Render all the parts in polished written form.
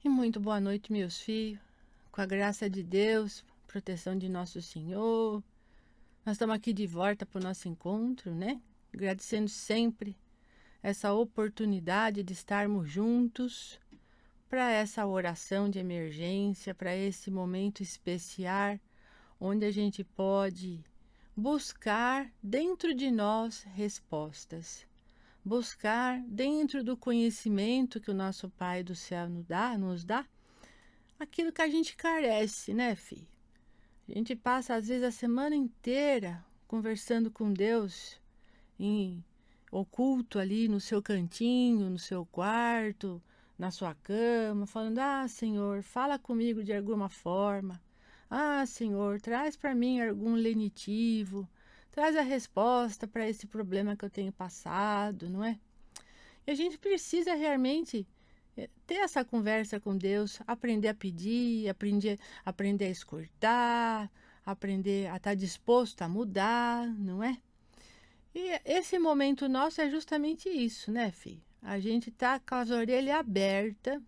E muito boa noite, meus filhos. Com a graça de Deus, proteção de nosso Senhor. Nós estamos aqui de volta para o nosso encontro, né? Agradecendo sempre essa oportunidade de estarmos juntos para essa oração de emergência, para esse momento especial, onde a gente pode buscar dentro de nós respostas. Buscar dentro do conhecimento que o nosso Pai do céu nos dá aquilo que a gente carece, né, filho? A gente passa, às vezes, a semana inteira conversando com Deus, em oculto ali no seu cantinho, no seu quarto, na sua cama, falando: Ah, Senhor, fala comigo de alguma forma. Ah, Senhor, traz para mim algum lenitivo, traz a resposta para esse problema que eu tenho passado, não é? E a gente precisa realmente ter essa conversa com Deus, aprender a pedir, aprender a escutar, aprender a estar disposto a mudar, não é? E esse momento nosso é justamente isso, né, filho? A gente tá com as orelhas abertas,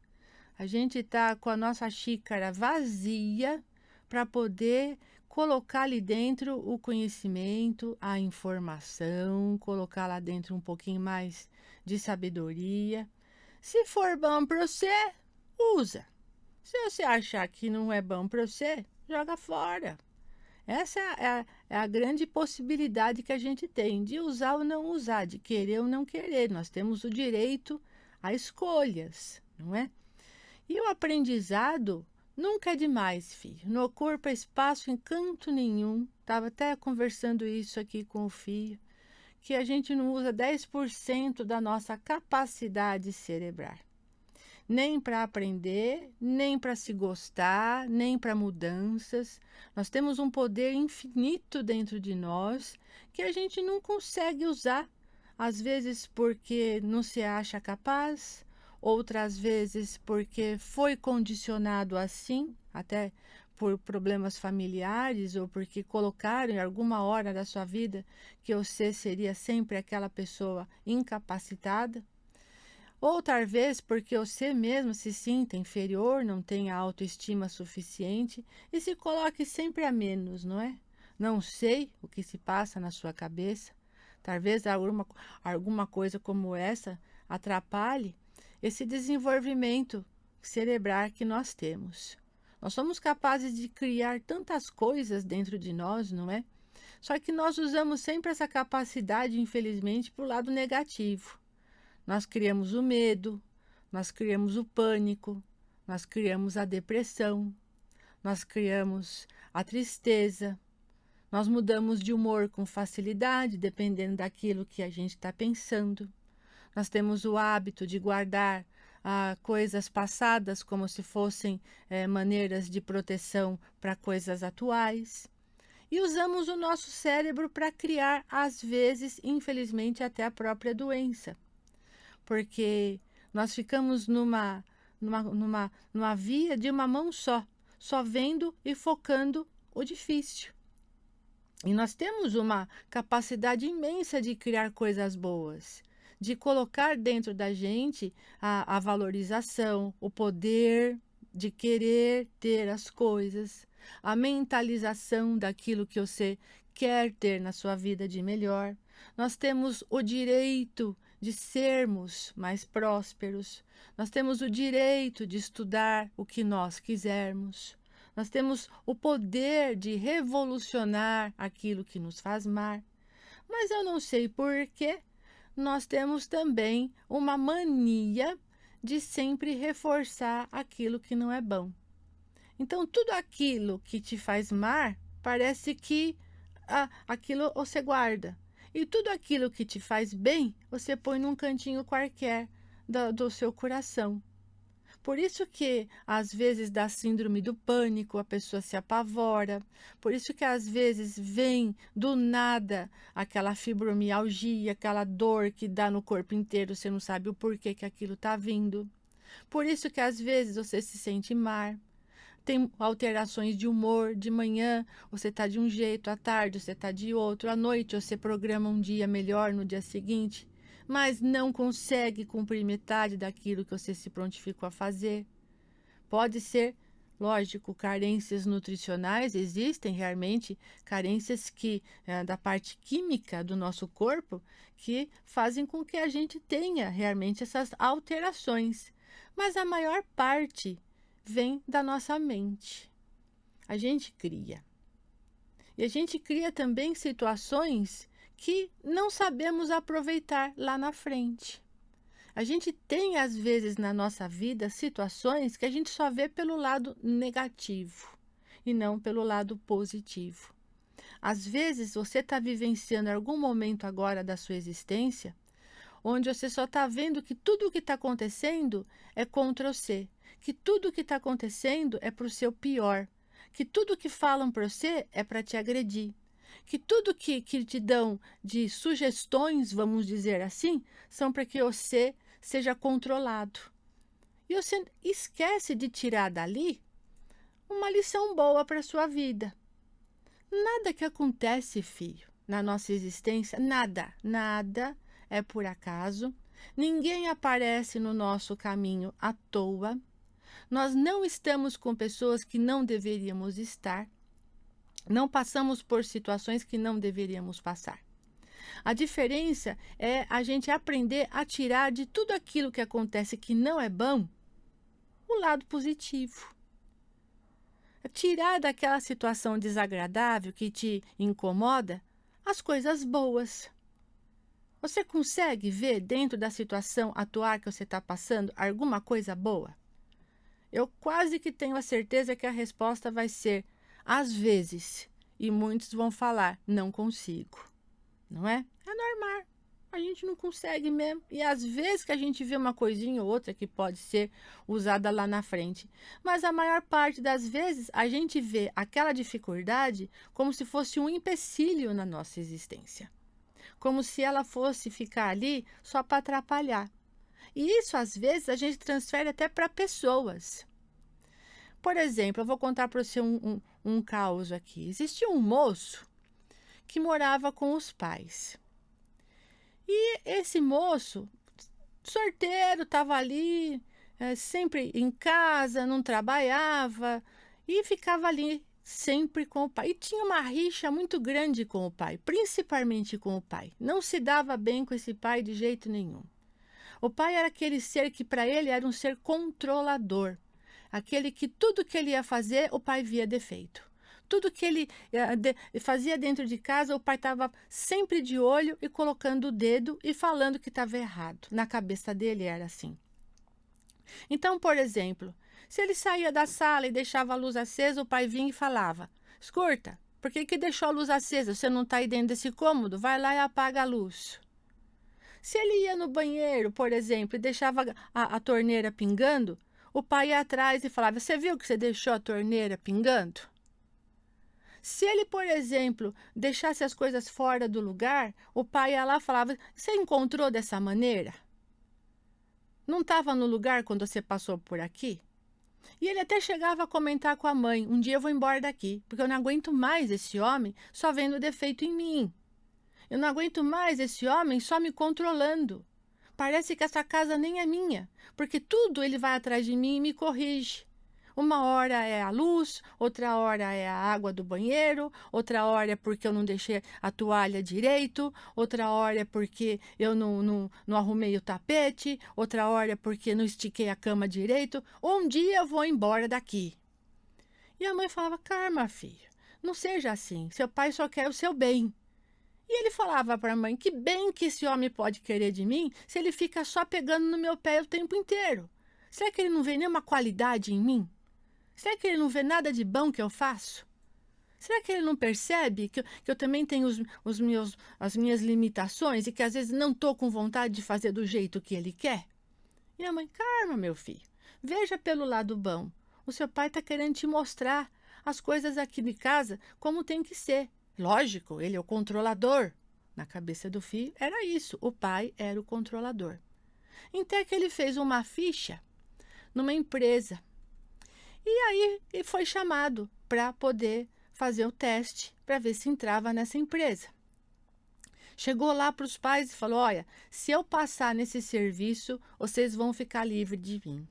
a gente tá com a nossa xícara vazia para poder colocar ali dentro o conhecimento, a informação, colocar lá dentro um pouquinho mais de sabedoria. Se for bom para você, usa. Se você achar que não é bom para você, joga fora. Essa é a grande possibilidade que a gente tem de usar ou não usar, de querer ou não querer. Nós temos o direito a escolhas, não é? E o aprendizado nunca é demais, filho. Não ocupa espaço em canto nenhum. Estava até conversando isso aqui com o filho, que a gente não usa 10% da nossa capacidade cerebral. Nem para aprender, nem para se gostar, nem para mudanças. Nós temos um poder infinito dentro de nós que a gente não consegue usar. Às vezes porque não se acha capaz, outras vezes porque foi condicionado assim, até por problemas familiares ou porque colocaram em alguma hora da sua vida que você seria sempre aquela pessoa incapacitada. Outra vez porque você mesmo se sinta inferior, não tenha autoestima suficiente e se coloque sempre a menos, não é? Não sei o que se passa na sua cabeça. Talvez alguma coisa como essa atrapalhe esse desenvolvimento cerebral que nós temos. Nós somos capazes de criar tantas coisas dentro de nós, não é? Só que nós usamos sempre essa capacidade, infelizmente, para o lado negativo. Nós criamos o medo, nós criamos o pânico, nós criamos a depressão, nós criamos a tristeza, nós mudamos de humor com facilidade, dependendo daquilo que a gente está pensando. Nós temos o hábito de guardar coisas passadas como se fossem maneiras de proteção para coisas atuais. E usamos o nosso cérebro para criar, às vezes, infelizmente, até a própria doença. Porque nós ficamos numa via de uma mão só vendo e focando o difícil. E nós temos uma capacidade imensa de criar coisas boas, de colocar dentro da gente a valorização, o poder de querer ter as coisas, a mentalização daquilo que você quer ter na sua vida de melhor. Nós temos o direito de sermos mais prósperos, nós temos o direito de estudar o que nós quisermos. Nós temos o poder de revolucionar aquilo que nos faz mal. Mas eu não sei por que nós temos também uma mania de sempre reforçar aquilo que não é bom. Então, tudo aquilo que te faz mal, parece que aquilo você guarda. E tudo aquilo que te faz bem, você põe num cantinho qualquer do seu coração. Por isso que, às vezes, dá síndrome do pânico, a pessoa se apavora. Por isso que, às vezes, vem do nada aquela fibromialgia, aquela dor que dá no corpo inteiro, você não sabe o porquê que aquilo está vindo. Por isso que, às vezes, você se sente mal. Tem alterações de humor, de manhã você está de um jeito, à tarde você está de outro, à noite você programa um dia melhor no dia seguinte, mas não consegue cumprir metade daquilo que você se prontificou a fazer. Pode ser, lógico, carências nutricionais, existem realmente carências que da parte química do nosso corpo que fazem com que a gente tenha realmente essas alterações. Mas a maior parte vem da nossa mente. A gente cria. E a gente cria também situações que não sabemos aproveitar lá na frente. A gente tem, às vezes, na nossa vida, situações que a gente só vê pelo lado negativo e não pelo lado positivo. Às vezes, você está vivenciando algum momento agora da sua existência, onde você só está vendo que tudo o que está acontecendo é contra você, que tudo o que está acontecendo é para o seu pior, que tudo que falam para você é para te agredir, que tudo que te dão de sugestões, vamos dizer assim, são para que você seja controlado. E você esquece de tirar dali uma lição boa para a sua vida. Nada que acontece, filho, na nossa existência, nada é por acaso. Ninguém aparece no nosso caminho à toa. Nós não estamos com pessoas que não deveríamos estar. Não passamos por situações que não deveríamos passar. A diferença é a gente aprender a tirar de tudo aquilo que acontece que não é bom, o lado positivo. Tirar daquela situação desagradável que te incomoda as coisas boas. Você consegue ver dentro da situação atual que você está passando alguma coisa boa? Eu quase que tenho a certeza que a resposta vai ser às vezes. E muitos vão falar, não consigo. Não é? É normal. A gente não consegue mesmo. E às vezes que a gente vê uma coisinha ou outra que pode ser usada lá na frente. Mas a maior parte das vezes a gente vê aquela dificuldade como se fosse um empecilho na nossa existência. Como se ela fosse ficar ali só para atrapalhar. E isso às vezes a gente transfere até para pessoas. Por exemplo, eu vou contar para você um caso aqui. Existia um moço que morava com os pais. E esse moço, sorteiro, estava ali, sempre em casa, não trabalhava e ficava ali sempre com o pai. E tinha uma rixa muito grande com o pai, principalmente com o pai. Não se dava bem com esse pai de jeito nenhum. O pai era aquele ser que para ele era um ser controlador. Aquele que tudo que ele ia fazer, o pai via defeito. Tudo que ele fazia dentro de casa, o pai estava sempre de olho e colocando o dedo e falando que estava errado. Na cabeça dele era assim. Então, por exemplo, se ele saía da sala e deixava a luz acesa, o pai vinha e falava: escuta, por que deixou a luz acesa? Você não está aí dentro desse cômodo? Vai lá e apaga a luz. Se ele ia no banheiro, por exemplo, e deixava a torneira pingando, o pai ia atrás e falava: você viu que você deixou a torneira pingando? Se ele, por exemplo, deixasse as coisas fora do lugar, o pai ia lá e falava: você encontrou dessa maneira? Não estava no lugar quando você passou por aqui? E ele até chegava a comentar com a mãe: um dia eu vou embora daqui, porque eu não aguento mais esse homem só vendo defeito em mim. Eu não aguento mais esse homem só me controlando. Parece que essa casa nem é minha, porque tudo ele vai atrás de mim e me corrige. Uma hora é a luz, outra hora é a água do banheiro, outra hora é porque eu não deixei a toalha direito, outra hora é porque eu não arrumei o tapete, outra hora é porque não estiquei a cama direito. Um dia eu vou embora daqui. E a mãe falava: calma, filho, não seja assim, seu pai só quer o seu bem. E ele falava para a mãe: que bem que esse homem pode querer de mim se ele fica só pegando no meu pé o tempo inteiro? Será que ele não vê nenhuma qualidade em mim? Será que ele não vê nada de bom que eu faço? Será que ele não percebe que eu também tenho as minhas limitações e que às vezes não estou com vontade de fazer do jeito que ele quer? E a mãe: calma, meu filho, veja pelo lado bom. O seu pai está querendo te mostrar as coisas aqui de casa como tem que ser. Lógico, ele é o controlador. Na cabeça do filho era isso, o pai era o controlador. Então é que ele fez uma ficha numa empresa. E aí ele foi chamado para poder fazer o teste para ver se entrava nessa empresa. Chegou lá para os pais e falou: olha, se eu passar nesse serviço, vocês vão ficar livres de mim.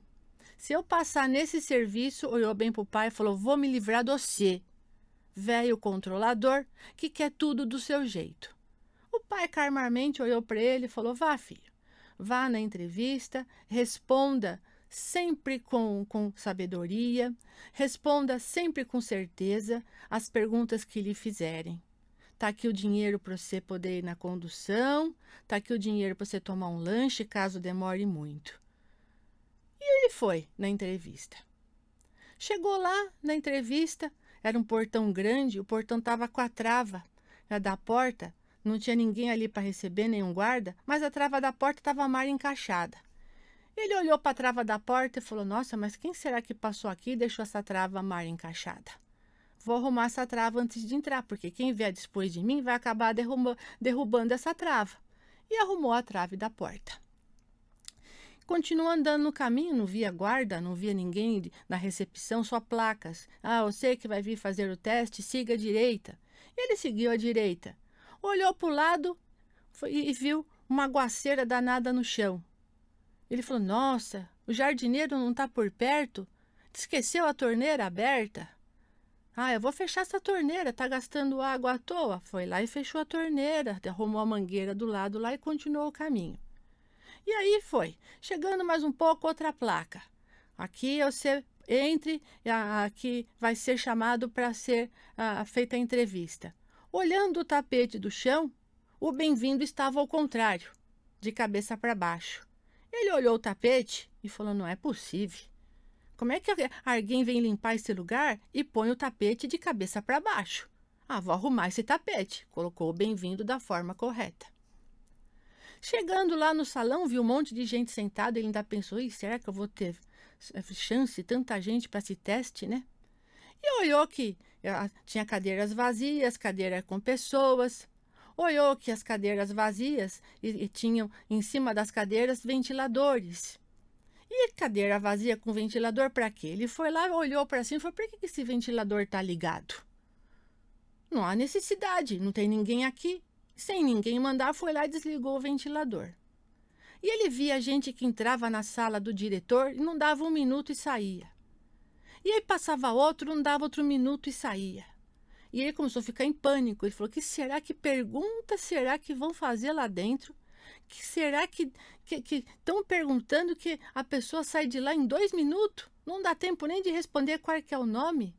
Se eu passar nesse serviço, olhou bem pro pai e falou: vou me livrar de você, velho controlador, que quer tudo do seu jeito. O pai calmamente olhou para ele e falou: vá, filho, vá na entrevista, responda sempre com sabedoria, responda sempre com certeza as perguntas que lhe fizerem. Tá aqui o dinheiro para você poder ir na condução, tá aqui o dinheiro para você tomar um lanche caso demore muito. E ele foi na entrevista. Chegou lá na entrevista, era um portão grande, o portão estava com a trava da porta, não tinha ninguém ali para receber, nenhum guarda, mas a trava da porta estava mal encaixada. Ele olhou para a trava da porta e falou: nossa, mas quem será que passou aqui e deixou essa trava mal encaixada? Vou arrumar essa trava antes de entrar, porque quem vier depois de mim vai acabar derrubando essa trava. E arrumou a trave da porta. Continuou andando no caminho, não via guarda, não via ninguém na recepção, só placas. Ah, você que vai vir fazer o teste, siga à direita. Ele seguiu à direita. Olhou para o lado e viu uma aguaceira danada no chão. Ele falou: nossa, o jardineiro não está por perto? Esqueceu a torneira aberta? Ah, eu vou fechar essa torneira, tá gastando água à toa. Foi lá e fechou a torneira, arrumou a mangueira do lado lá e continuou o caminho. E aí foi, chegando mais um pouco, outra placa. Aqui você entre, aqui vai ser chamado para ser feita a entrevista. Olhando o tapete do chão, o bem-vindo estava ao contrário, de cabeça para baixo. Ele olhou o tapete e falou: não é possível. Como é que alguém vem limpar esse lugar e põe o tapete de cabeça para baixo? Ah, vou arrumar esse tapete. Colocou o bem-vindo da forma correta. Chegando lá no salão, viu um monte de gente sentada. Ele ainda pensou: será que eu vou ter chance, tanta gente para esse teste, né? E olhou que tinha cadeiras vazias, cadeira com pessoas. Olhou que as cadeiras vazias e tinham em cima das cadeiras ventiladores. E cadeira vazia com ventilador para quê? Ele foi lá, olhou para cima e falou: por que esse ventilador está ligado? Não há necessidade, não tem ninguém aqui. Sem ninguém mandar, foi lá e desligou o ventilador. E ele via gente que entrava na sala do diretor e não dava um minuto e saía. E aí passava outro, não dava outro minuto e saía. E ele começou a ficar em pânico. Ele falou: que será que pergunta será que vão fazer lá dentro? Que será que estão perguntando que a pessoa sai de lá em 2 minutos? Não dá tempo nem de responder qual que é o nome.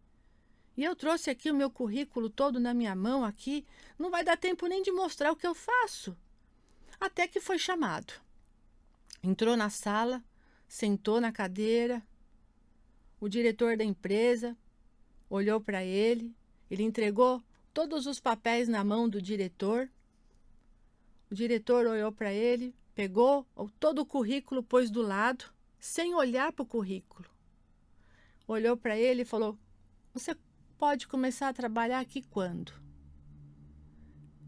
E eu trouxe aqui o meu currículo todo na minha mão aqui. Não vai dar tempo nem de mostrar o que eu faço. Até que foi chamado. Entrou na sala, sentou na cadeira. O diretor da empresa olhou para ele. Ele entregou todos os papéis na mão do diretor. O diretor olhou para ele, pegou todo o currículo, pôs do lado, sem olhar para o currículo. Olhou para ele e falou: você pode começar a trabalhar aqui quando?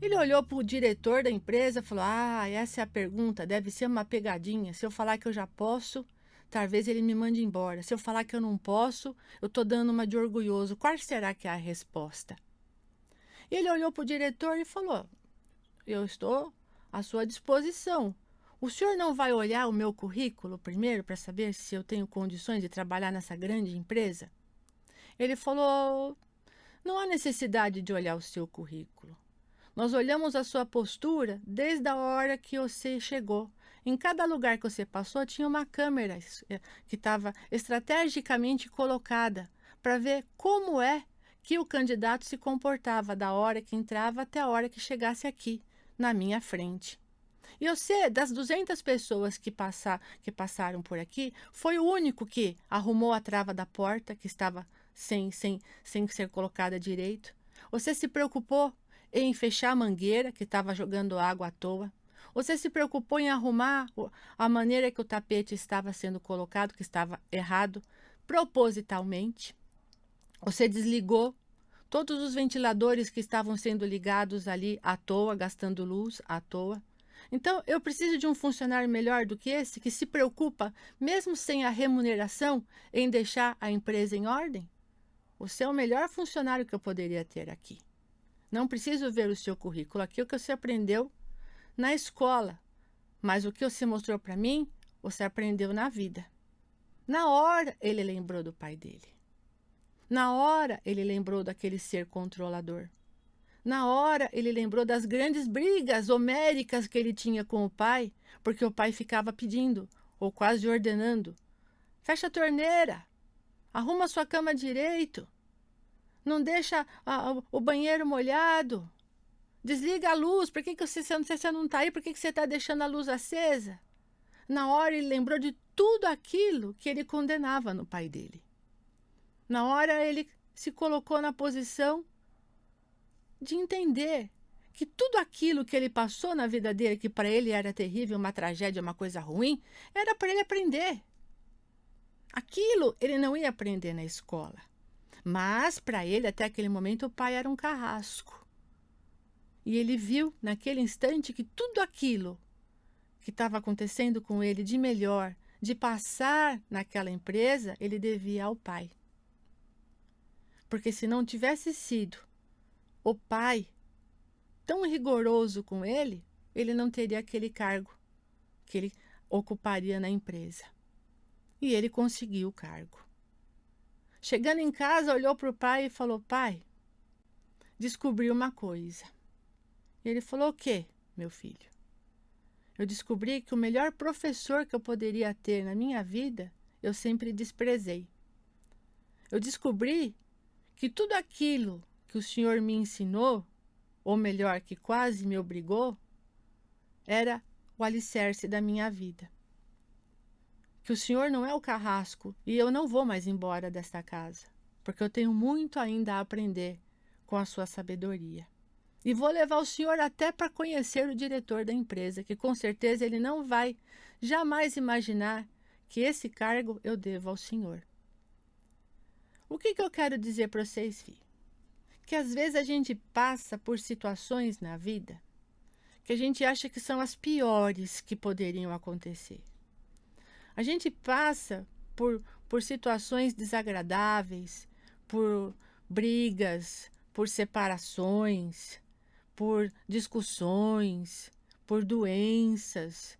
Ele olhou para o diretor da empresa e falou: ah, essa é a pergunta, deve ser uma pegadinha. Se eu falar que eu já posso, talvez ele me mande embora. Se eu falar que eu não posso, eu estou dando uma de orgulhoso. Qual será que é a resposta? Ele olhou para o diretor e falou: eu estou à sua disposição. O senhor não vai olhar o meu currículo primeiro para saber se eu tenho condições de trabalhar nessa grande empresa? Ele falou: não há necessidade de olhar o seu currículo. Nós olhamos a sua postura desde a hora que você chegou. Em cada lugar que você passou tinha uma câmera que estava estrategicamente colocada para ver como é que o candidato se comportava da hora que entrava até a hora que chegasse aqui, na minha frente. E você, das 200 pessoas que passaram por aqui, foi o único que arrumou a trava da porta, que estava sem ser colocada direito. Você se preocupou em fechar a mangueira, que estava jogando água à toa. Você se preocupou em arrumar a maneira que o tapete estava sendo colocado, que estava errado, propositalmente. Você desligou todos os ventiladores que estavam sendo ligados ali à toa, gastando luz à toa. Então, eu preciso de um funcionário melhor do que esse, que se preocupa, mesmo sem a remuneração, em deixar a empresa em ordem? Você é o melhor funcionário que eu poderia ter aqui. Não preciso ver o seu currículo aqui, o que você aprendeu na escola. Mas o que você mostrou para mim, você aprendeu na vida. Na hora, ele lembrou do pai dele. Na hora, ele lembrou daquele ser controlador. Na hora, ele lembrou das grandes brigas homéricas que ele tinha com o pai, porque o pai ficava pedindo, ou quase ordenando: fecha a torneira, arruma sua cama direito, não deixa o banheiro molhado, desliga a luz, por que você não está aí, por que você está deixando a luz acesa? Na hora, ele lembrou de tudo aquilo que ele condenava no pai dele. Na hora, ele se colocou na posição de entender que tudo aquilo que ele passou na vida dele, que para ele era terrível, uma tragédia, uma coisa ruim, era para ele aprender. Aquilo ele não ia aprender na escola. Mas para ele, até aquele momento, o pai era um carrasco. E ele viu naquele instante que tudo aquilo que estava acontecendo com ele de melhor, de passar naquela empresa, ele devia ao pai. Porque se não tivesse sido o pai tão rigoroso com ele, ele não teria aquele cargo que ele ocuparia na empresa. E ele conseguiu o cargo. Chegando em casa, olhou para o pai e falou: pai, descobri uma coisa. E ele falou: o quê, meu filho? Eu descobri que o melhor professor que eu poderia ter na minha vida, eu sempre desprezei. Eu descobri que tudo aquilo que o Senhor me ensinou, ou melhor, que quase me obrigou, era o alicerce da minha vida. Que o Senhor não é o carrasco e eu não vou mais embora desta casa, porque eu tenho muito ainda a aprender com a sua sabedoria. E vou levar o Senhor até para conhecer o diretor da empresa, que com certeza ele não vai jamais imaginar que esse cargo eu devo ao Senhor. O que eu quero dizer para vocês, filhos? Que às vezes a gente passa por situações na vida que a gente acha que são as piores que poderiam acontecer. A gente passa por situações desagradáveis, por brigas, por separações, por discussões, por doenças.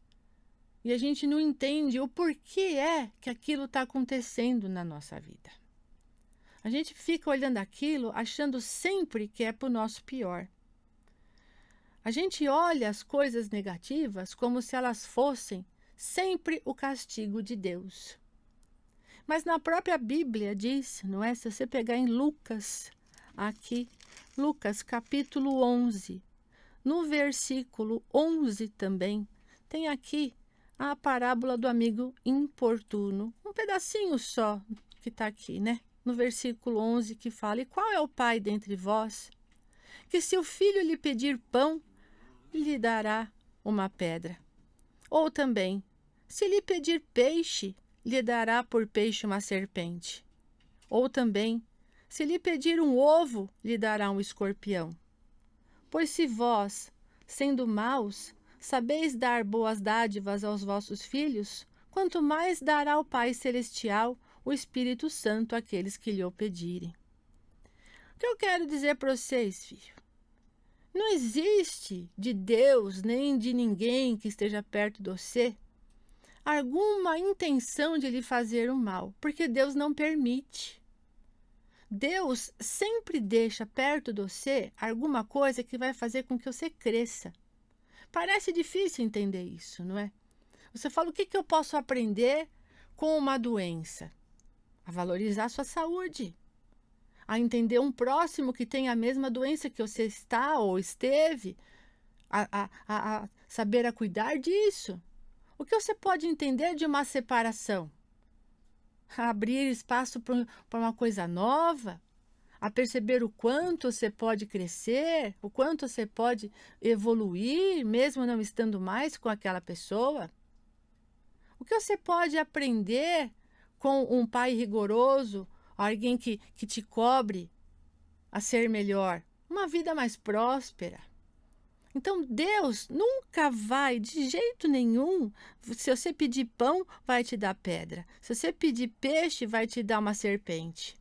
E a gente não entende o porquê é que aquilo está acontecendo na nossa vida. A gente fica olhando aquilo, achando sempre que é para o nosso pior. A gente olha as coisas negativas como se elas fossem sempre o castigo de Deus. Mas na própria Bíblia diz, não é? Se você pegar em Lucas, aqui, Lucas capítulo 11, no versículo 11 também, tem aqui a parábola do amigo importuno. Um pedacinho só que está aqui, né? No versículo 11 que fala: e qual é o pai dentre vós, que se o filho lhe pedir pão, lhe dará uma pedra? Ou também, se lhe pedir peixe, lhe dará por peixe uma serpente? Ou também, se lhe pedir um ovo, lhe dará um escorpião? Pois se vós, sendo maus, sabeis dar boas dádivas aos vossos filhos, quanto mais dará o Pai Celestial o Espírito Santo àqueles que lhe o pedirem. O que eu quero dizer para vocês, filho? Não existe de Deus nem de ninguém que esteja perto de você alguma intenção de lhe fazer o mal, porque Deus não permite. Deus sempre deixa perto de você alguma coisa que vai fazer com que você cresça. Parece difícil entender isso, não é? Você fala: o que eu posso aprender com uma doença? A valorizar a sua saúde, a entender um próximo que tem a mesma doença que você está ou esteve, a saber a cuidar disso. O que você pode entender de uma separação? A abrir espaço para uma coisa nova, a perceber o quanto você pode crescer, o quanto você pode evoluir, mesmo não estando mais com aquela pessoa. O que você pode aprender com um pai rigoroso, alguém que te cobre a ser melhor, uma vida mais próspera. Então, Deus nunca vai, de jeito nenhum, se você pedir pão, vai te dar pedra. Se você pedir peixe, vai te dar uma serpente.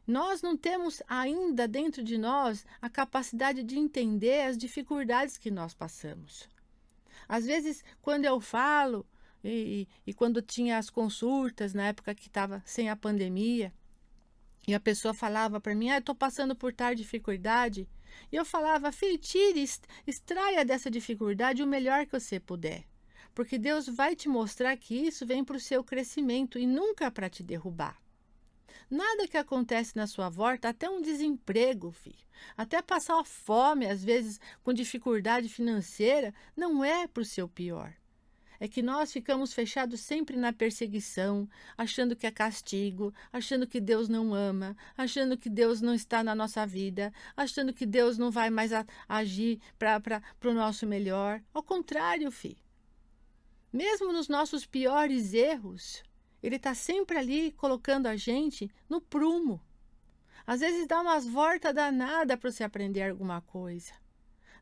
Nós não temos ainda dentro de nós a capacidade de entender as dificuldades que nós passamos. Às vezes, quando eu falo E quando tinha as consultas, na época que estava sem a pandemia, e a pessoa falava para mim: "Ah, eu estou passando por tal dificuldade". E eu falava: "Filho, tire, extraia dessa dificuldade o melhor que você puder. Porque Deus vai te mostrar que isso vem para o seu crescimento e nunca para te derrubar. Nada que acontece na sua volta, até um desemprego, filho, até passar fome, às vezes com dificuldade financeira, não é para o seu pior. É que nós ficamos fechados sempre na perseguição, achando que é castigo, achando que Deus não ama, achando que Deus não está na nossa vida, achando que Deus não vai mais agir para o nosso melhor. Ao contrário, filho. Mesmo nos nossos piores erros, Ele está sempre ali colocando a gente no prumo. Às vezes dá umas voltas danadas para você aprender alguma coisa.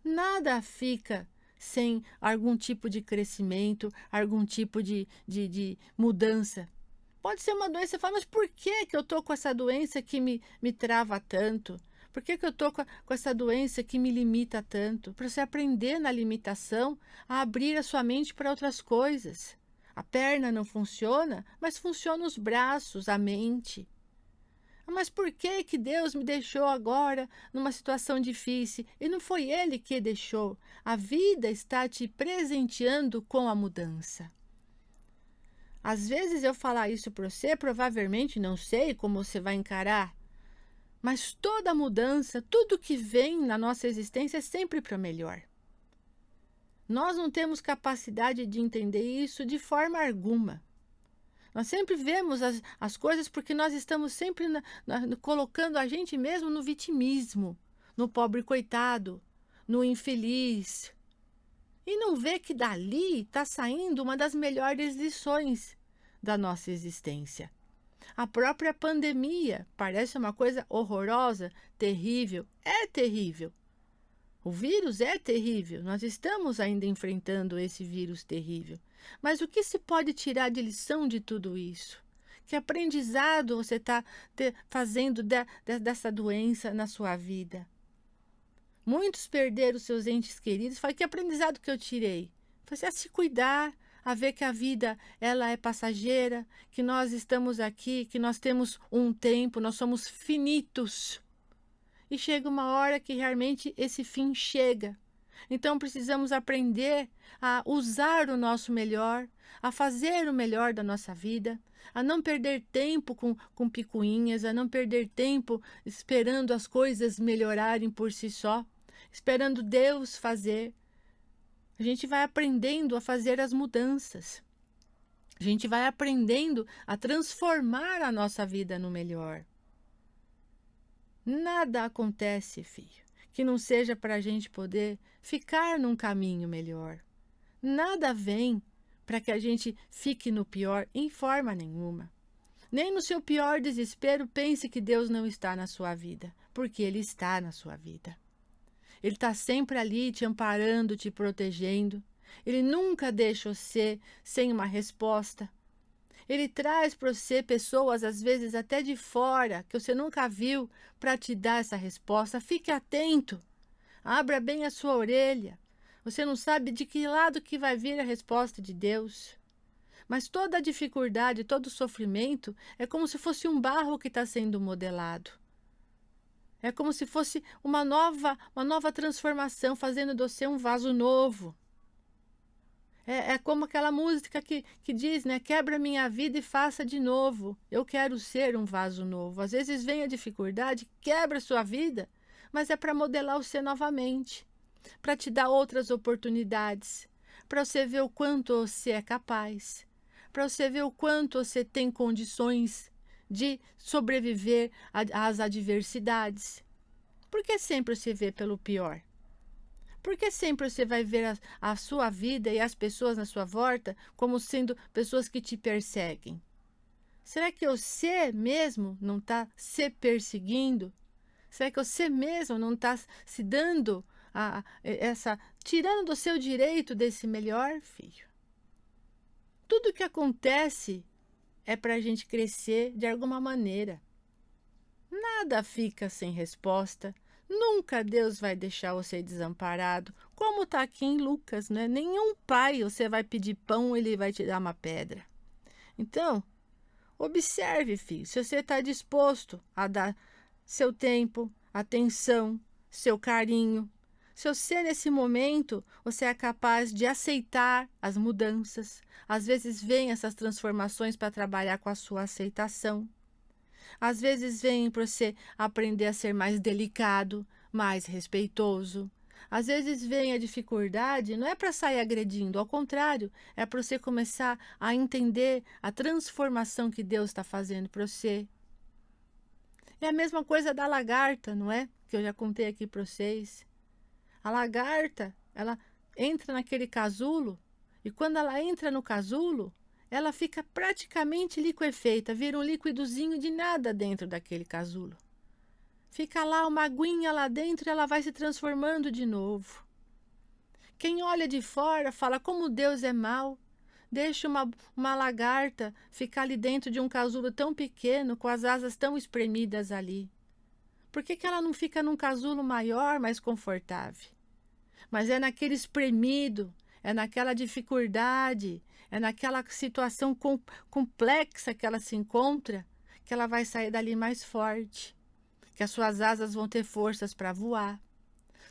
Nada fica sem algum tipo de crescimento, algum tipo de mudança. Pode ser uma doença, você fala, mas por que que eu estou com essa doença que me trava tanto? Por que que eu estou com essa doença que me limita tanto? Para você aprender na limitação a abrir a sua mente para outras coisas. A perna não funciona, mas funciona os braços, a mente. Mas por que que Deus me deixou agora numa situação difícil? E não foi Ele que deixou. A vida está te presenteando com a mudança. Às vezes eu falar isso para você, provavelmente não sei como você vai encarar, mas toda mudança, tudo que vem na nossa existência é sempre para melhor. Nós não temos capacidade de entender isso de forma alguma. Nós sempre vemos as coisas porque nós estamos sempre colocando a gente mesmo no vitimismo, no pobre coitado, no infeliz. E não vê que dali está saindo uma das melhores lições da nossa existência. A própria pandemia parece uma coisa horrorosa, terrível. É terrível. O vírus é terrível. Nós estamos ainda enfrentando esse vírus terrível. Mas o que se pode tirar de lição de tudo isso? Que aprendizado você está fazendo dessa doença na sua vida? Muitos perderam seus entes queridos. Falei, que aprendizado que eu tirei? Foi a se cuidar, a ver que a vida ela é passageira, que nós estamos aqui, que nós temos um tempo, nós somos finitos. E chega uma hora que realmente esse fim chega. Então precisamos aprender a usar o nosso melhor, a fazer o melhor da nossa vida, a não perder tempo com picuinhas, a não perder tempo esperando as coisas melhorarem por si só, esperando Deus fazer. A gente vai aprendendo a fazer as mudanças. A gente vai aprendendo a transformar a nossa vida no melhor. Nada acontece, filho, que não seja para a gente poder ficar num caminho melhor. Nada vem para que a gente fique no pior em forma nenhuma. Nem no seu pior desespero pense que Deus não está na sua vida, porque Ele está na sua vida. Ele está sempre ali te amparando, te protegendo. Ele nunca deixa você sem uma resposta. Ele traz para você pessoas, às vezes até de fora, que você nunca viu, para te dar essa resposta. Fique atento. Abra bem a sua orelha. Você não sabe de que lado que vai vir a resposta de Deus. Mas toda a dificuldade, todo o sofrimento é como se fosse um barro que está sendo modelado. É como se fosse uma nova transformação, fazendo de você um vaso novo. É como aquela música que diz, né? Quebra minha vida e faça de novo. Eu quero ser um vaso novo. Às vezes vem a dificuldade, quebra a sua vida, mas é para modelar você novamente, para te dar outras oportunidades, para você ver o quanto você é capaz, para você ver o quanto você tem condições de sobreviver às adversidades. Por que sempre você vê pelo pior? Por que sempre você vai ver a sua vida e as pessoas na sua volta como sendo pessoas que te perseguem? Será que você mesmo não está se perseguindo? Será que você mesmo não está se dando tirando do seu direito desse melhor, filho? Tudo que acontece é para a gente crescer de alguma maneira. Nada fica sem resposta. Nunca Deus vai deixar você desamparado, como está aqui em Lucas, né? Nenhum pai você vai pedir pão, ele vai te dar uma pedra. Então, observe, filho, se você está disposto a dar seu tempo, atenção, seu carinho. Se você, nesse momento, você é capaz de aceitar as mudanças. Às vezes vem essas transformações para trabalhar com a sua aceitação. Às vezes vem para você aprender a ser mais delicado, mais respeitoso. Às vezes vem a dificuldade, não é para sair agredindo, ao contrário, é para você começar a entender a transformação que Deus está fazendo para você. É a mesma coisa da lagarta, não é? Que eu já contei aqui para vocês. A lagarta, ela entra naquele casulo e quando ela entra no casulo, ela fica praticamente liquefeita, vira um líquidozinho de nada dentro daquele casulo. Fica lá uma aguinha lá dentro e ela vai se transformando de novo. Quem olha de fora fala como Deus é mau. Deixa uma lagarta ficar ali dentro de um casulo tão pequeno, com as asas tão espremidas ali. Por que ela não fica num casulo maior, mais confortável? Mas é naquele espremido, é naquela dificuldade, é naquela situação complexa que ela se encontra, que ela vai sair dali mais forte, que as suas asas vão ter forças para voar.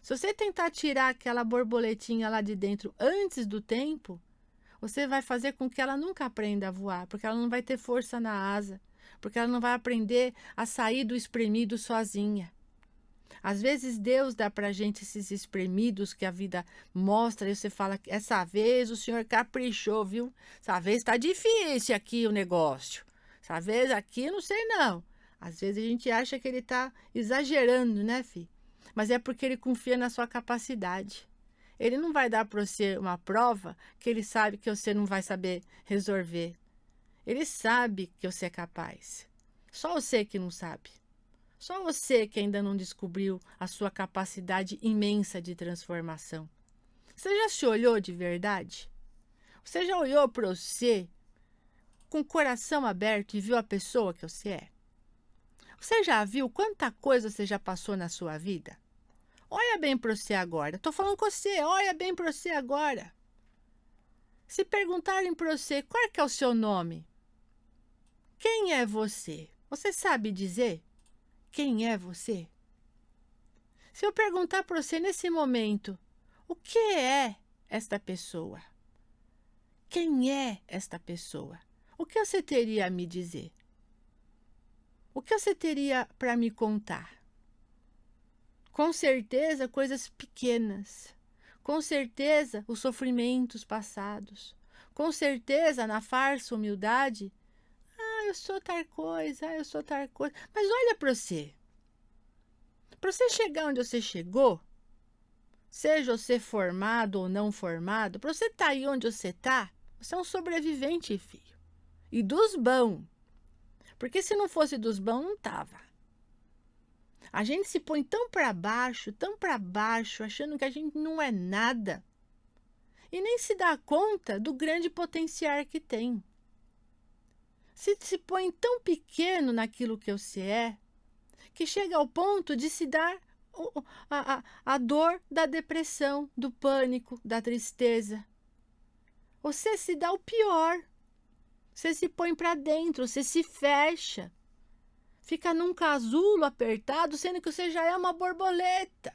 Se você tentar tirar aquela borboletinha lá de dentro antes do tempo, você vai fazer com que ela nunca aprenda a voar, porque ela não vai ter força na asa, porque ela não vai aprender a sair do espremido sozinha. Às vezes Deus dá para a gente esses espremidos que a vida mostra, e você fala, essa vez o Senhor caprichou, viu? Essa vez está difícil aqui o negócio. Essa vez aqui não sei não. Às vezes a gente acha que ele está exagerando, né, filho? Mas é porque ele confia na sua capacidade. Ele não vai dar para você uma prova que ele sabe que você não vai saber resolver. Ele sabe que você é capaz. Só você que não sabe. Só você que ainda não descobriu a sua capacidade imensa de transformação. Você já se olhou de verdade? Você já olhou para você com o coração aberto e viu a pessoa que você é? Você já viu quanta coisa você já passou na sua vida? Olha bem para você agora. Estou falando com você. Olha bem para você agora. Se perguntarem para você qual que é o seu nome, quem é você? Você sabe dizer quem é você? Se eu perguntar para você nesse momento, o que é esta pessoa? Quem é esta pessoa? O que você teria a me dizer? O que você teria para me contar? Com certeza, coisas pequenas. Com certeza, os sofrimentos passados. Com certeza, na farsa humildade. Ah, eu sou tal coisa, eu sou tal coisa. Mas olha para você. Para você chegar onde você chegou, seja você formado ou não formado, para você estar aí onde você está, você é um sobrevivente, filho. E dos bons. Porque se não fosse dos bons, não estava. A gente se põe tão para baixo, achando que a gente não é nada. E nem se dá conta do grande potencial que tem. Se põe tão pequeno naquilo que você é, que chega ao ponto de se dar a dor da depressão, do pânico, da tristeza. Você se dá o pior. Você se põe para dentro, você se fecha. Fica num casulo apertado, sendo que você já é uma borboleta.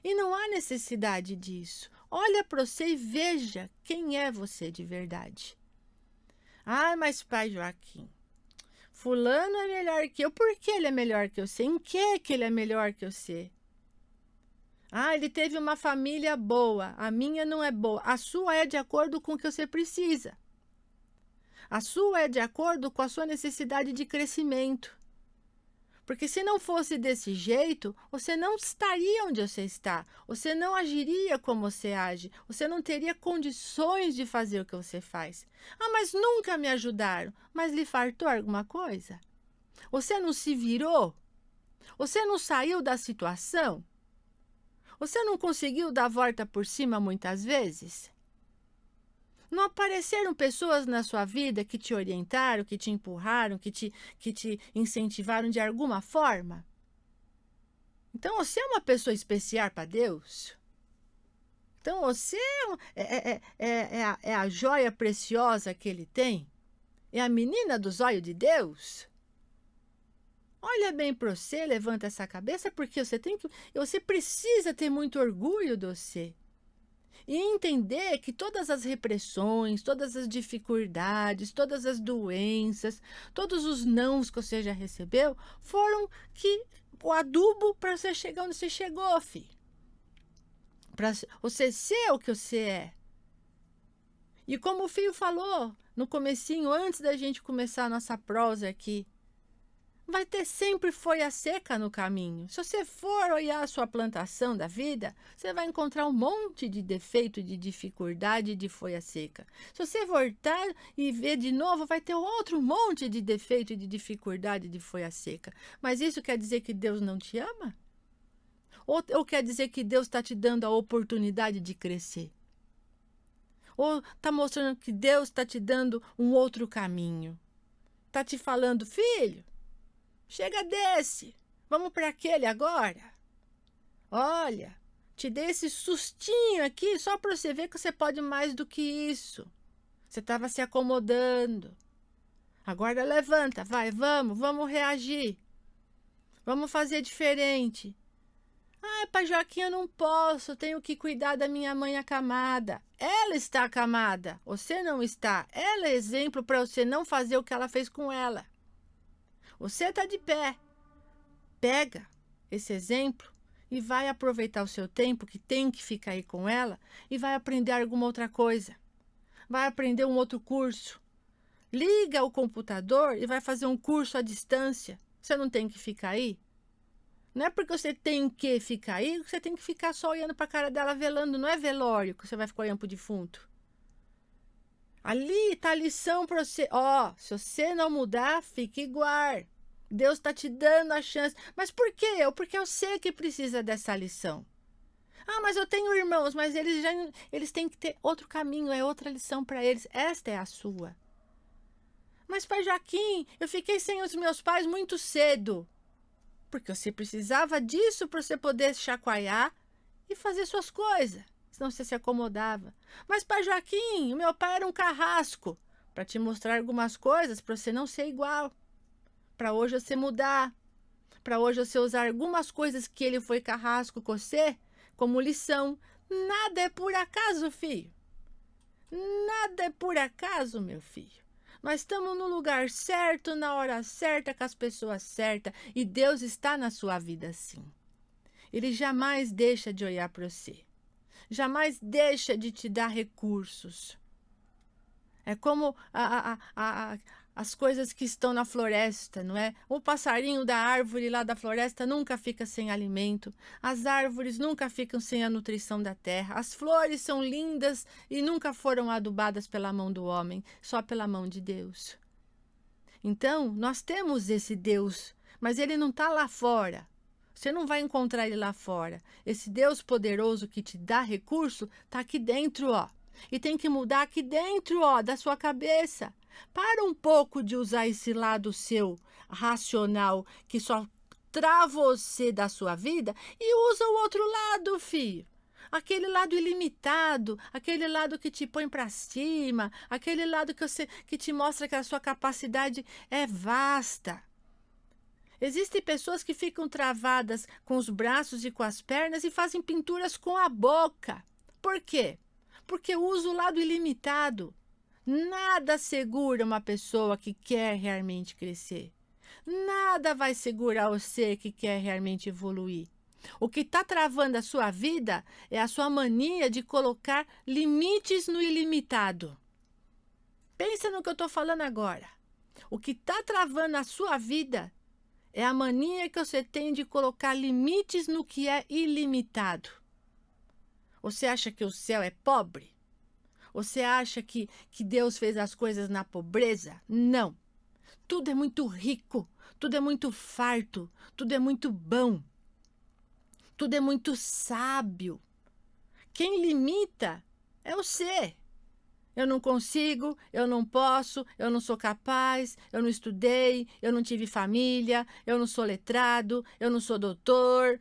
E não há necessidade disso. Olha para você e veja quem é você de verdade. Ah, mas pai Joaquim, fulano é melhor que eu. Por que ele é melhor que eu? Em que ele é melhor que você? Ah, ele teve uma família boa. A minha não é boa. A sua é de acordo com o que você precisa. A sua é de acordo com a sua necessidade de crescimento. Porque se não fosse desse jeito, você não estaria onde você está. Você não agiria como você age. Você não teria condições de fazer o que você faz. Ah, mas nunca me ajudaram. Mas lhe faltou alguma coisa? Você não se virou? Você não saiu da situação? Você não conseguiu dar a volta por cima muitas vezes? Não apareceram pessoas na sua vida que te orientaram, que te empurraram, que te incentivaram de alguma forma? Então você é uma pessoa especial para Deus? Então você é a joia preciosa que ele tem? É a menina dos olhos de Deus? Olha bem para você, levanta essa cabeça, porque você precisa ter muito orgulho de você. E entender que todas as repressões, todas as dificuldades, todas as doenças, todos os nãos que você já recebeu, foram o adubo para você chegar onde você chegou, filho. Para você ser o que você é. E como o filho falou no comecinho, antes da gente começar a nossa prosa aqui, vai ter sempre folha seca no caminho. Se você for olhar a sua plantação da vida, você vai encontrar um monte de defeito, de dificuldade, de folha seca. Se você voltar e ver de novo, vai ter outro monte de defeito, de dificuldade, de folha seca. Mas isso quer dizer que Deus não te ama? Ou quer dizer que Deus está te dando a oportunidade de crescer? Ou está mostrando que Deus está te dando um outro caminho? Está te falando, filho, chega desse, vamos para aquele agora. Olha, te dei esse sustinho aqui só para você ver que você pode mais do que isso. Você estava se acomodando. Agora levanta, vai, vamos reagir. Vamos fazer diferente. Ah, pai Joaquim, eu não posso, tenho que cuidar da minha mãe acamada. Ela está acamada, você não está. Ela é exemplo para você não fazer o que ela fez com ela. Você está de pé. Pega esse exemplo e vai aproveitar o seu tempo, que tem que ficar aí com ela, e vai aprender alguma outra coisa. Vai aprender um outro curso. Liga o computador e vai fazer um curso à distância. Você não tem que ficar aí? Não é porque você tem que ficar aí, que você tem que ficar só olhando para a cara dela velando. Não é velório que você vai ficar olhando para o defunto. Ali está a lição para você. Ó, se você não mudar, fique igual. Deus está te dando a chance. Mas por quê? Porque eu sei que precisa dessa lição. Ah, mas eu tenho irmãos, mas eles têm que ter outro caminho, é outra lição para eles. Esta é a sua. Mas, pai Joaquim, eu fiquei sem os meus pais muito cedo. Porque você precisava disso para você poder chacoalhar e fazer suas coisas. Senão você se acomodava. Mas, pai Joaquim, o meu pai era um carrasco. Para te mostrar algumas coisas, para você não ser igual. Para hoje você mudar. Para hoje você usar algumas coisas que ele foi carrasco com você como lição. Nada é por acaso, filho. Nada é por acaso, meu filho. Nós estamos no lugar certo, na hora certa, com as pessoas certas. E Deus está na sua vida sim. Ele jamais deixa de olhar para você. Jamais deixa de te dar recursos. É como as coisas que estão na floresta, não é? O passarinho da árvore lá da floresta nunca fica sem alimento. As árvores nunca ficam sem a nutrição da terra. As flores são lindas e nunca foram adubadas pela mão do homem, só pela mão de Deus. Então, nós temos esse Deus, mas ele não está lá fora. Você não vai encontrar ele lá fora. Esse Deus poderoso que te dá recurso está aqui dentro, ó. E tem que mudar aqui dentro, ó, da sua cabeça. Para um pouco de usar esse lado seu racional que só trava você da sua vida e usa o outro lado, filho. Aquele lado ilimitado, aquele lado que te põe para cima, aquele lado que te mostra que a sua capacidade é vasta. Existem pessoas que ficam travadas com os braços e com as pernas e fazem pinturas com a boca. Por quê? Porque usa o lado ilimitado. Nada segura uma pessoa que quer realmente crescer. Nada vai segurar você que quer realmente evoluir. O que está travando a sua vida é a sua mania de colocar limites no ilimitado. Pensa no que eu estou falando agora. O que está travando a sua vida é a mania que você tem de colocar limites no que é ilimitado. Você acha que o céu é pobre? Você acha que Deus fez as coisas na pobreza? Não. Tudo é muito rico, tudo é muito farto, tudo é muito bom. Tudo é muito sábio. Quem limita é você. Eu não consigo, eu não posso, eu não sou capaz, eu não estudei, eu não tive família, eu não sou letrado, eu não sou doutor,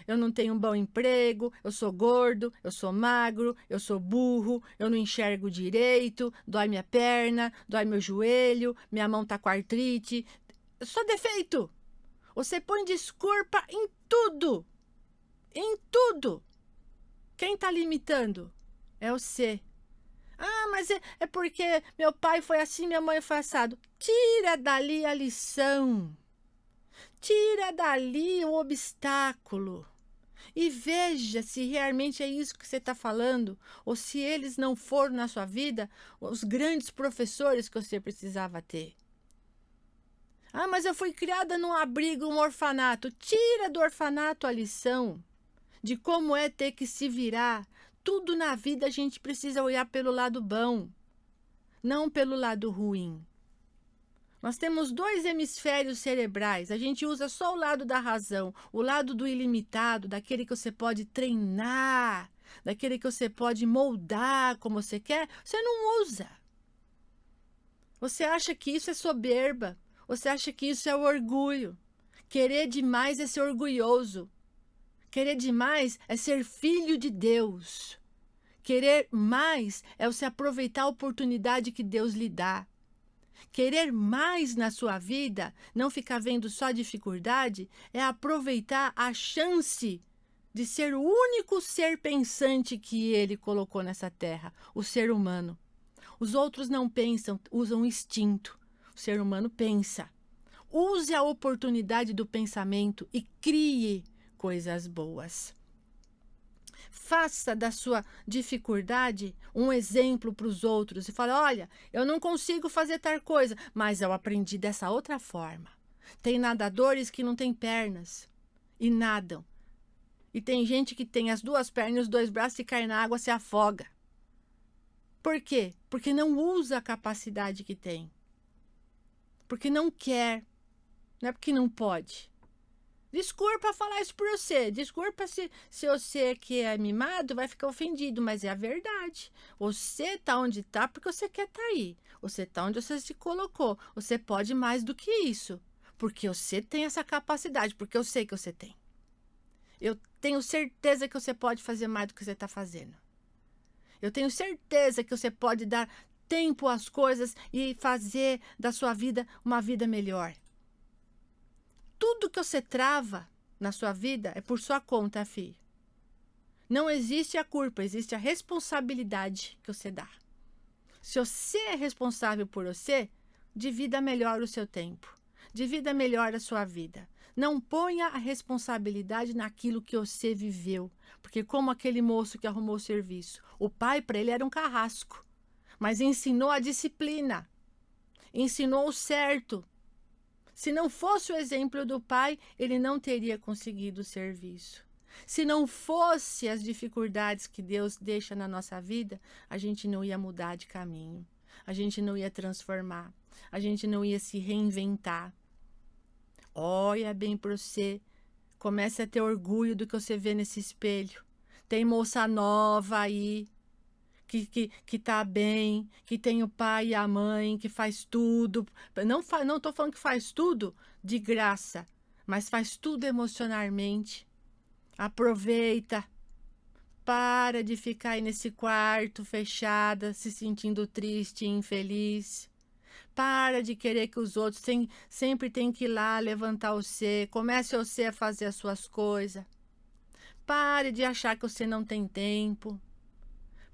eu não tenho um bom emprego, eu sou gordo, eu sou magro, eu sou burro, eu não enxergo direito, dói minha perna, dói meu joelho, minha mão tá com artrite. Eu sou defeito. Você põe desculpa em tudo. Em tudo. Quem está limitando? É você. Ah, mas é porque meu pai foi assim, minha mãe foi assado. Tira dali a lição. Tira dali o obstáculo. E veja se realmente é isso que você está falando. Ou se eles não foram na sua vida os grandes professores que você precisava ter. Ah, mas eu fui criada num abrigo, um orfanato. Tira do orfanato a lição de como é ter que se virar. Tudo na vida a gente precisa olhar pelo lado bom, não pelo lado ruim. Nós temos 2 hemisférios cerebrais, a gente usa só o lado da razão, o lado do ilimitado, daquele que você pode treinar, daquele que você pode moldar como você quer, você não usa. Você acha que isso é soberba, você acha que isso é o orgulho. Querer demais é ser orgulhoso. Querer demais é ser filho de Deus. Querer mais é você aproveitar a oportunidade que Deus lhe dá. Querer mais na sua vida, não ficar vendo só dificuldade, é aproveitar a chance de ser o único ser pensante que Ele colocou nessa terra, o ser humano. Os outros não pensam, usam instinto. O ser humano pensa. Use a oportunidade do pensamento e crie coisas boas. Faça da sua dificuldade um exemplo para os outros e fale: olha, eu não consigo fazer tal coisa, mas eu aprendi dessa outra forma. Tem nadadores que não têm pernas e nadam. E tem gente que tem as 2 pernas e os 2 braços e cai na água, se afoga. Por quê? Porque não usa a capacidade que tem. Porque não quer. Não é porque não pode. Desculpa falar isso por você. Desculpa se você que é mimado vai ficar ofendido, mas é a verdade. Você tá onde tá porque você quer tá aí. Você tá onde você se colocou. Você pode mais do que isso. Porque você tem essa capacidade, porque eu sei que você tem. Eu tenho certeza que você pode fazer mais do que você está fazendo. Eu tenho certeza que você pode dar tempo às coisas e fazer da sua vida uma vida melhor. Tudo que você trava na sua vida é por sua conta, filho. Não existe a culpa, existe a responsabilidade que você dá. Se você é responsável por você, divida melhor o seu tempo. Divida melhor a sua vida. Não ponha a responsabilidade naquilo que você viveu. Porque como aquele moço que arrumou o serviço, o pai para ele era um carrasco. Mas ensinou a disciplina. Ensinou o certo. Se não fosse o exemplo do pai, ele não teria conseguido o serviço. Se não fosse as dificuldades que Deus deixa na nossa vida, a gente não ia mudar de caminho. A gente não ia transformar. A gente não ia se reinventar. Olha bem para você. Comece a ter orgulho do que você vê nesse espelho. Tem moça nova aí, que tá bem, que tem o pai e a mãe, que faz tudo. Não tô falando que faz tudo de graça, mas faz tudo emocionalmente. Aproveita. Para de ficar aí nesse quarto fechada, se sentindo triste e infeliz. Para de querer que os outros sempre tenham que ir lá levantar você. Comece você a fazer as suas coisas. Pare de achar que você não tem tempo.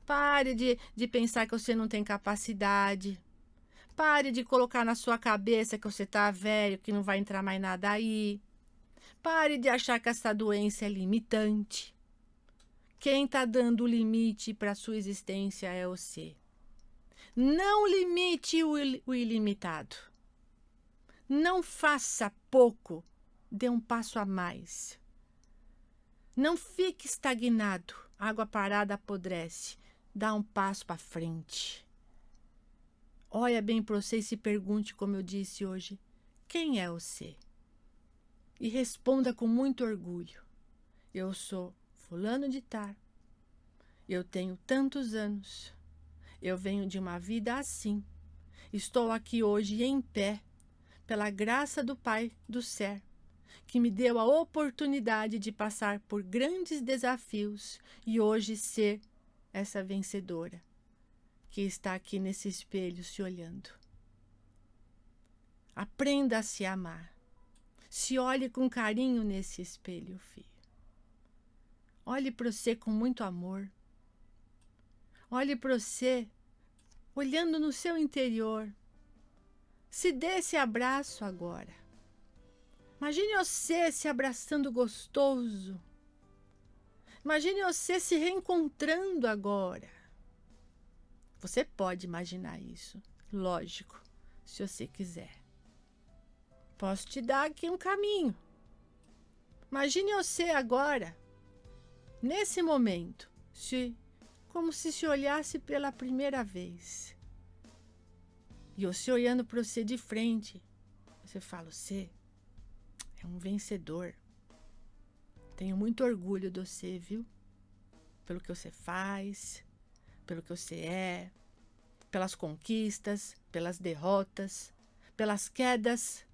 Pare de pensar que você não tem capacidade. Pare de colocar na sua cabeça que você está velho, que não vai entrar mais nada aí. Pare de achar que essa doença é limitante. Quem está dando o limite para a sua existência é você. Não limite o ilimitado. Não faça pouco, dê um passo a mais. Não fique estagnado. Água parada apodrece. Dá um passo para frente. Olha bem para você e se pergunte, como eu disse hoje, quem é você? E responda com muito orgulho. Eu sou fulano de tal. Eu tenho tantos anos. Eu venho de uma vida assim. Estou aqui hoje em pé, pela graça do Pai do céu, que me deu a oportunidade de passar por grandes desafios e hoje ser essa vencedora que está aqui nesse espelho se olhando. Aprenda a se amar. Se olhe com carinho nesse espelho, filho. Olhe para você com muito amor. Olhe para você olhando no seu interior. Se dê esse abraço agora. Imagine você se abraçando gostoso. Imagine você se reencontrando agora. Você pode imaginar isso, lógico, se você quiser. Posso te dar aqui um caminho. Imagine você agora, nesse momento, como se olhasse pela primeira vez. E você olhando para você de frente, você fala, você é um vencedor. Tenho muito orgulho de você, viu? Pelo que você faz, pelo que você é, pelas conquistas, pelas derrotas, pelas quedas,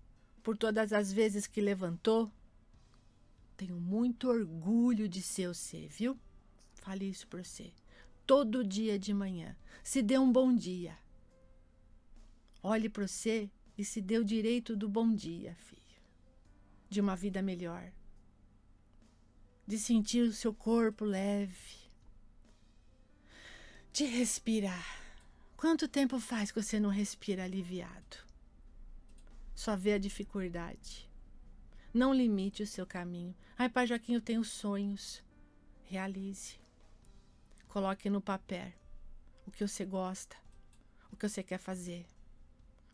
por todas as vezes que levantou. Tenho muito orgulho de ser você, viu? Fale isso para você. Todo dia de manhã. Se dê um bom dia. Olhe para você e se dê o direito do bom dia, filho. De uma vida melhor. De sentir o seu corpo leve. De respirar. Quanto tempo faz que você não respira aliviado? Só vê a dificuldade. Não limite o seu caminho. Ai, Pai Joaquim, eu tenho sonhos. Realize. Coloque no papel o que você gosta, o que você quer fazer,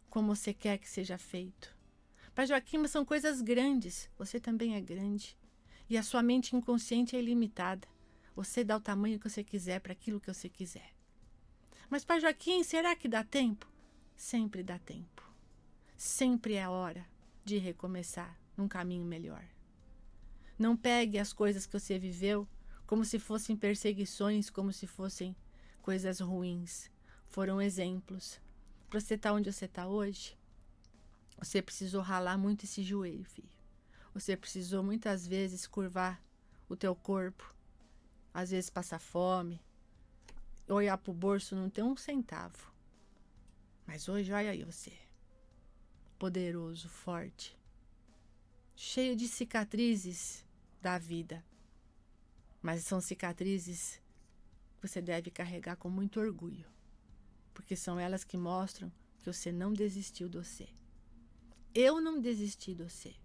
como você quer que seja feito. Pai Joaquim, mas são coisas grandes. Você também é grande. E a sua mente inconsciente é ilimitada. Você dá o tamanho que você quiser para aquilo que você quiser. Mas, Pai Joaquim, será que dá tempo? Sempre dá tempo. Sempre é a hora de recomeçar num caminho melhor. Não pegue as coisas que você viveu como se fossem perseguições, como se fossem coisas ruins. Foram exemplos. Para você estar onde você está hoje, você precisou ralar muito esse joelho, filho. Você precisou muitas vezes curvar o teu corpo, às vezes passar fome, olhar para o bolso, não ter um centavo. Mas hoje, olha aí você, poderoso, forte, cheio de cicatrizes da vida. Mas são cicatrizes que você deve carregar com muito orgulho, porque são elas que mostram que você não desistiu de você. Eu não desisti de você.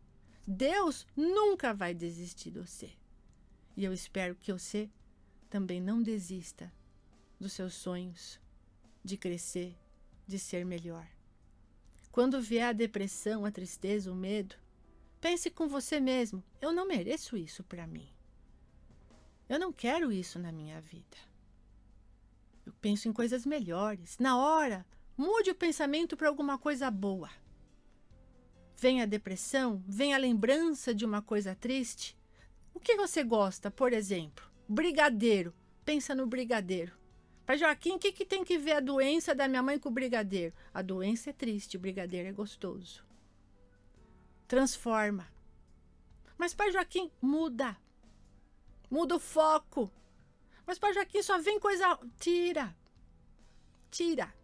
Deus nunca vai desistir de você. E eu espero que você também não desista dos seus sonhos, de crescer, de ser melhor. Quando vier a depressão, a tristeza, o medo, pense com você mesmo, eu não mereço isso para mim. Eu não quero isso na minha vida. Eu penso em coisas melhores. Na hora, mude o pensamento para alguma coisa boa. Vem a depressão, vem a lembrança de uma coisa triste. O que você gosta, por exemplo? Brigadeiro. Pensa no brigadeiro. Pai Joaquim, o que tem que ver a doença da minha mãe com o brigadeiro? A doença é triste, o brigadeiro é gostoso. Transforma. Mas, Pai Joaquim, muda. Muda o foco. Mas, Pai Joaquim, só vem coisa... Tira. Tira.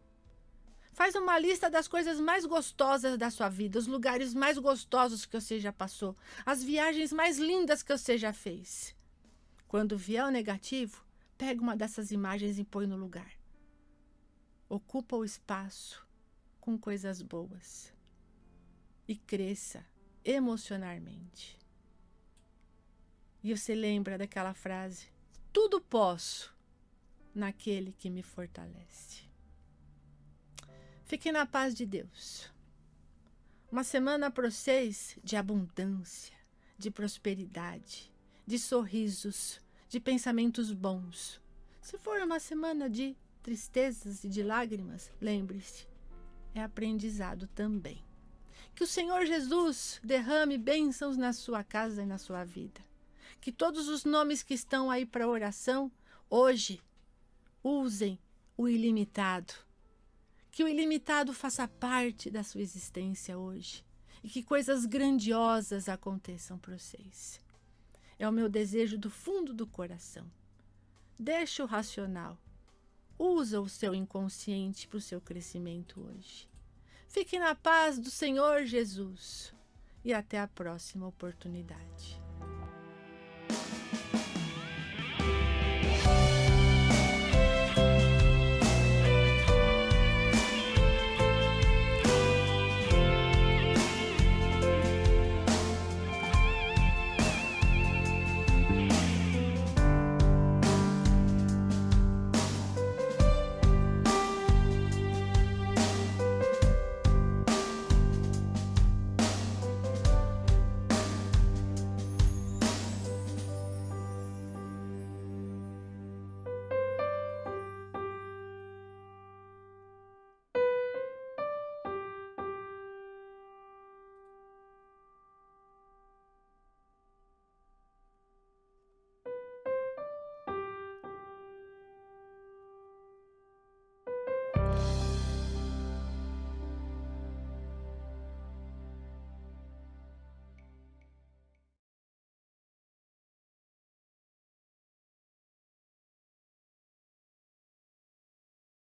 Faz uma lista das coisas mais gostosas da sua vida, os lugares mais gostosos que você já passou, as viagens mais lindas que você já fez. Quando vier o negativo, pega uma dessas imagens e põe no lugar. Ocupa o espaço com coisas boas. E cresça emocionalmente. E você lembra daquela frase: tudo posso naquele que me fortalece. Fique na paz de Deus. Uma semana para vocês de abundância, de prosperidade, de sorrisos, de pensamentos bons. Se for uma semana de tristezas e de lágrimas, lembre-se, é aprendizado também. Que o Senhor Jesus derrame bênçãos na sua casa e na sua vida. Que todos os nomes que estão aí para oração, hoje, usem o ilimitado. Que o ilimitado faça parte da sua existência hoje. E que coisas grandiosas aconteçam para vocês. É o meu desejo do fundo do coração. Deixa o racional. Usa o seu inconsciente para o seu crescimento hoje. Fique na paz do Senhor Jesus. E até a próxima oportunidade.